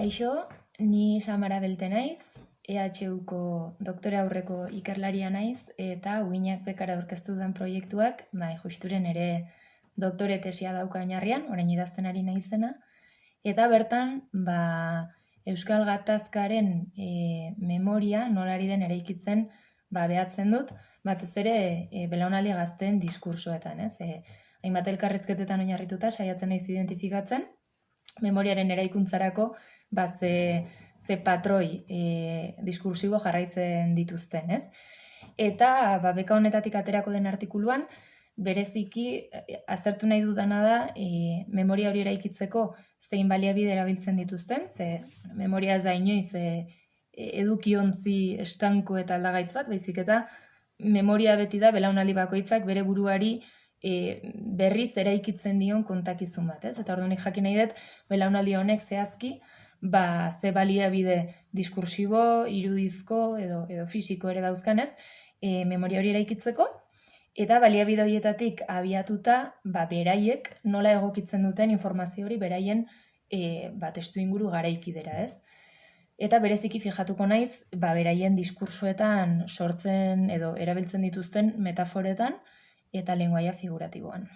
Kaixo, ni Samara Belte naiz, EHUko doktore aurreko ikerlaria naiz, eta uginak bekara aurkeztu den proiektuak, justuren ere doktore tesia dauka oinarrian, orain idazten ari naizena, eta bertan, Euskal Gatazkaren memoria nolari den eraikitzen behatzen dut, batez ere belaunaldi gazteen diskursoetan, ez? Hainbat elkarrizketetan oinarrituta saiatzen naiz identifikatzen, memoriaren eraikuntzarako ze patroi diskursibo jarraitzen dituzten, ez? Eta beka honetatik aterako den artikuluan, bereziki aztertu nahi dudana da memoria hori eraikitzeko zein baliabide erabiltzen dituzten, ze memoria ez da inoiz edukiontzi estanko eta aldagaitz bat, baizik eta memoria beti da belaunaldi bakoitzak bere buruari berriz eraikitzen dion kontakizun bat, ez? Eta orduan jakin nahi dut, belaunaldi honek zehazki, ze baliabide diskursibo, irudizko edo fisiko ere dauzkanez, memoria hori eraikitzeko, eta baliabide horietatik abiatuta, beraiek nola egokitzen duten informazio hori beraien testu inguru garaikidera, ez? Eta bereziki fijatuko naiz, beraien diskursoetan sortzen edo erabiltzen dituzten metaforetan eta lengoaia figuratiboan.